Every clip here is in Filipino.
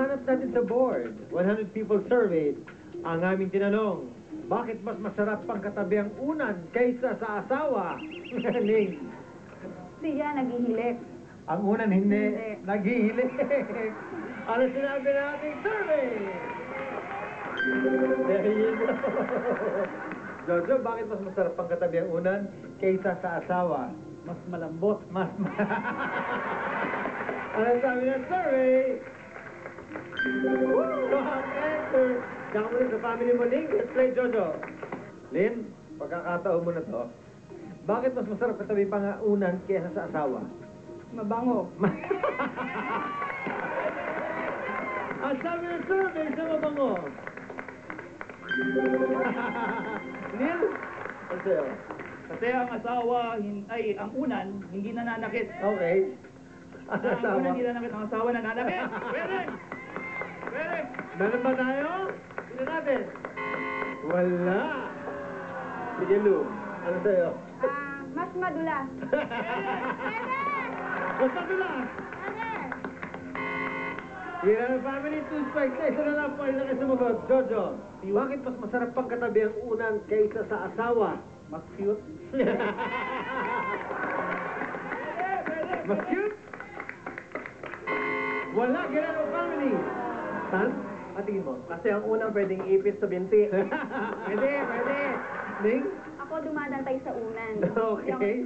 Hanap natin sa board. 100 people surveyed. Ang aming tinanong, bakit mas masarap pang katabi ang unan kaysa sa asawa? Ning. Siya naghihilik. Ang unan hindi. Hindi. Naghihilik. Ano sinabi na ating survey? There you go. Jojo, bakit mas masarap pang katabi ang unan kaysa sa asawa? Mas malambot. Ano sabi ng survey? Wrong answer. Diyan mo rin sa family mo, Ling. Let's play, Jojo. Lin, pagkakataon mo na to. Bakit mas masarap katabi pang unan kaysa sa asawa? Mabango. Ang sabi ng survey sa mabango. Neil? Ano sa'yo? Kasi ang asawa, ang unan, hindi nananakit. Okay. Ang Ang asawa. unan hindi nananakit, ang asawa nananakit. Pwede! Pwede! Meron ba tayo? Sino natin? Wala. Sige, Lu. Ano sa'yo? Mas madulas. Basta dulas. Hira ng family, 2 strikes. Isa na lang po na kayo sumagot. Jojo, bakit mas masarap pang katabi ang unan kaysa sa asawa? Mas cute. Mas cute? Wala, hira ng family. Tan, atingin mo. Kasi ang unang pwedeng ipit sa binti. Pwede. Ning? Ako dumadantay sa unan. Okay.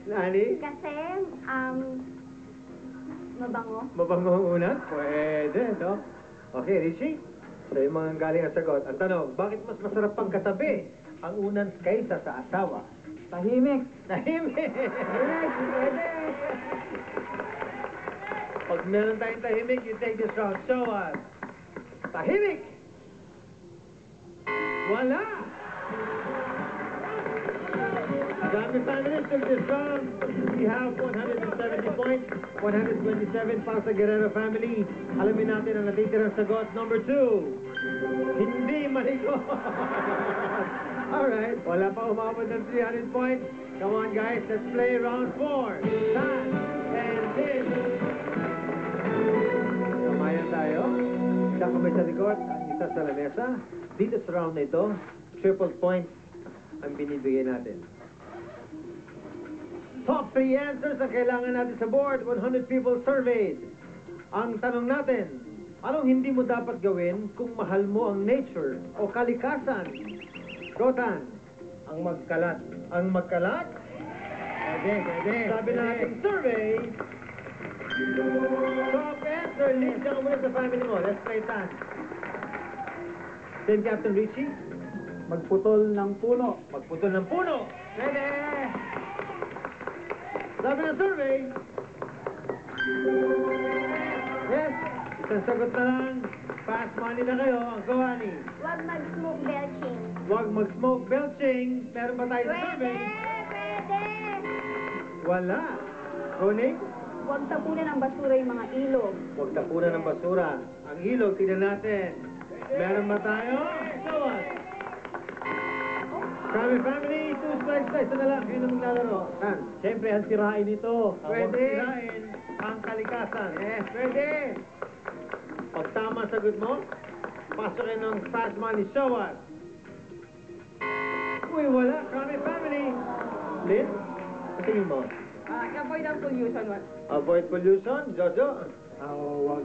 Nani? Kasi, mabango. Mabango ang unan? Pwede, no? Okay, Richie. Sa yung mga galing ang sagot. Ang tanong, bakit mas masarap pang katabi ang unan kaysa sa asawa? Tahimik. Tahimik! Pwede! Pag meron tayong tahimik, you take this round. Show us. Tahimik! Wala! Dami families took this round. We have 170 points. 127 para sa Guerrero family. Alamin natin ang natitirang sagot. Number 2. Hindi maligot. Alright. Wala pa umabot ng 300 points. Come on guys, let's play round 4. Tan and Tin. Kamayan tayo. Isang kamay sa likod, ang isa sa lamesa. Dito sa round na ito, triple points ang binibigay natin. Top 3 answers ang kailangan natin sa board. 100 people surveyed. Ang tanong natin, anong hindi mo dapat gawin kung mahal mo ang nature o kalikasan? Rotan. Ang magkalat. Ang magkalat? Pwede. Sabi natin survey. Top answer. List ka muna sa family mo. Let's play Tan. Team Captain Richie. Magputol ng puno. Magputol ng puno. Pwede. Sabi ng survey. Yes. Isang sagot na lang. Pass money na kayo. Ang kawani. Huwag mag-smoke belching. Huwag mag-smoke belching. Meron ba tayo sa survey? Pwede. Wala. Roning? Huwag tapunan ng basura yung mga ilog. Huwag tapunan ng basura. Ang ilog, tignan natin. Meron ba tayo? Show us. Family, 2 strikes na. Isa na lang. Kayo na maglalaro. Tan. Siyempre, ang tirain ito. Huwag sirain ang kalikasan. Yes, pwede. Pag tama ang sagot mo, pasokin ng fast money. Show us. Uy, wala. Family. Lynn, tingin mo. Avoid ang pollution. Avoid pollution. Jojo. Wag.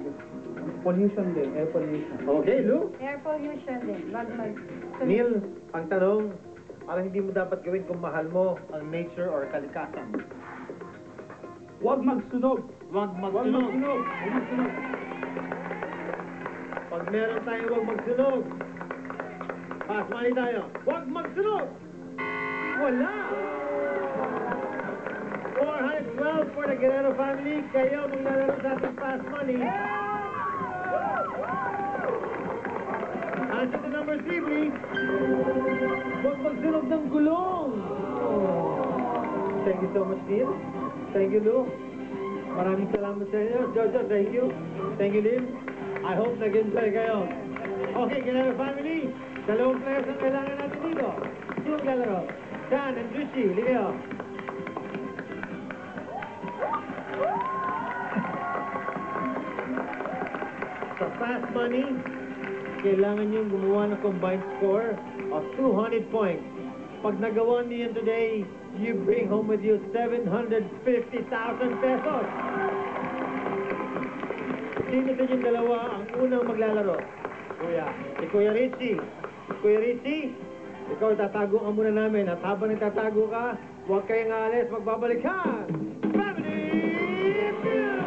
Pollution din. Air pollution. Okay, Lou. Air pollution din. Huwag Neil, ang tanong, parang hindi mo dapat gawin kung mahal mo ang nature or kalikasan. Huwag magsunog. Huwag magsunog. Pag meron tayo huwag magsunog. Pass money tayo. Huwag magsunog! Wala! 412 for the Guerrero family. Kayo maglalaro sa ating pass money. Answer to number 3, please. Huwag magsunog ng gulong. Thank you so much, Neil. Thank you, Lou. Maraming salamat sa inyo. Jojo, thank you. Thank you, Lynn. I hope nag-enjoy kayo. Okay, Guerrero family. Dalawang players ang kailangan natin dito. Sino maglalaro? Dan and Richie, ligayo. Sa fast money, kailangan niyong gumawa ng combined score of 200 points. Pag nagawa niyo yan today, you bring home with you 750,000 pesos. Sino sa inyong dalawa ang unang maglalaro? Kuya. Si Kuya Richie. Kuya Richie, ikaw tatago ka muna namin. At habang nagtatago ka, huwag kayong alis, magbabalik ka. Family Feud!